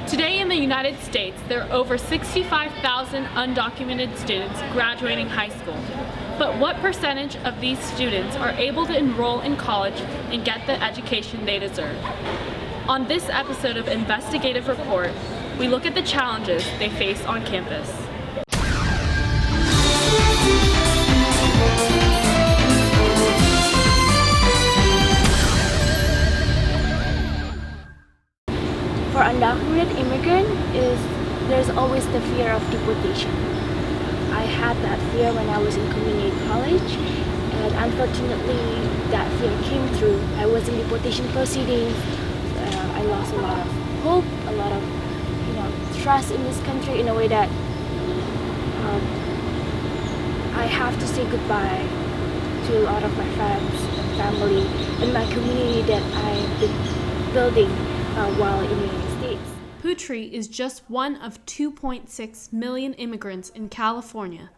Today in the United States, there are over 65,000 undocumented students graduating high school. But what percentage of these students are able to enroll in college and get the education they deserve? On this episode of Investigative Report, we look at the challenges they face on campus. For undocumented immigrant there's always the fear of deportation. I had that fear when I was in community college, and unfortunately that fear came through. I was in deportation proceedings. I lost a lot of hope, a lot of trust in this country in a way that I have to say goodbye to a lot of my friends and family and my community that I've been building while in the United States. Putri is just one of 2.6 million immigrants in California,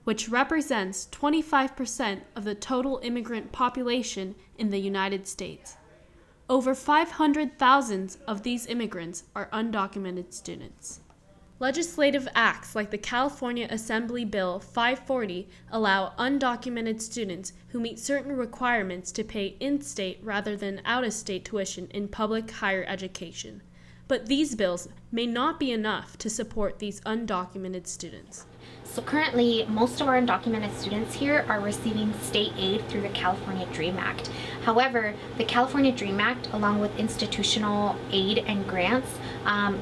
which represents 25% of the total immigrant population in the United States. Over 500,000 of these immigrants are undocumented students. Legislative acts like the California Assembly Bill 540 allow undocumented students who meet certain requirements to pay in-state rather than out-of-state tuition in public higher education. But these bills may not be enough to support these undocumented students. So currently, most of our undocumented students here are receiving state aid through the California DREAM Act. However, the California DREAM Act, along with institutional aid and grants,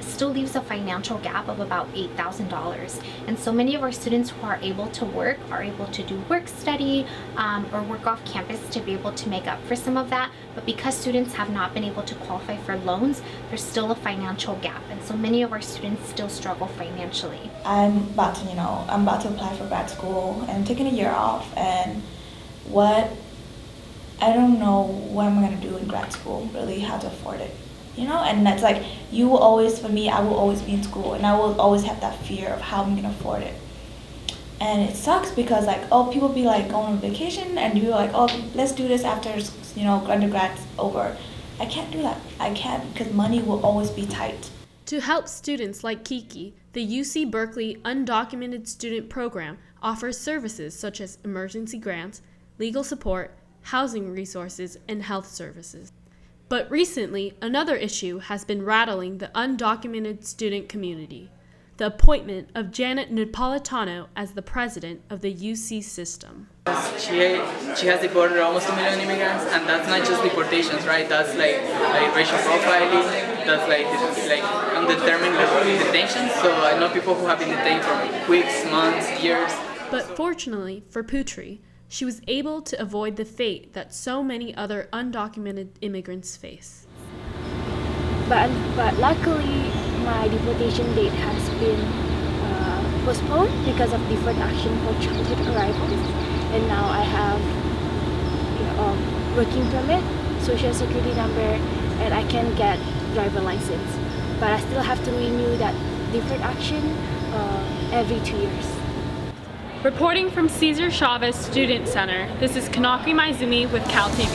still leaves a financial gap of about $8,000. And so many of our students who are able to work are able to do work study or work off campus to be able to make up for some of that. But because students have not been able to qualify for loans, there's still a financial gap. And so many of our students still struggle financially. I'm about to apply for grad school and I'm taking a year off, and I don't know what I'm going to do in grad school, really how to afford it, and that's like, I will always be in school and I will always have that fear of how I'm going to afford it. And it sucks because people be like going on vacation and you're like, oh, let's do this after, undergrad's over. I can't do that. I can't, because money will always be tight. To help students like Kiki, the UC Berkeley Undocumented Student Program offers services such as emergency grants, legal support, housing resources, and health services. But recently, another issue has been rattling the undocumented student community: the appointment of Janet Napolitano as the president of the UC system. She has deported almost 2 million immigrants, and that's not just deportations, right? That's like racial profiling, that's like undetermined detention. So I know people who have been detained for weeks, months, years. But fortunately for Putri, she was able to avoid the fate that so many other undocumented immigrants face. But luckily, my deportation date has been postponed because of deferred action for childhood arrivals. And now I have working permit, social security number, and I can get driver license. But I still have to renew that deferred action every 2 years. Reporting from Cesar Chavez Student Center, this is Kanaki Maizumi with CalTV.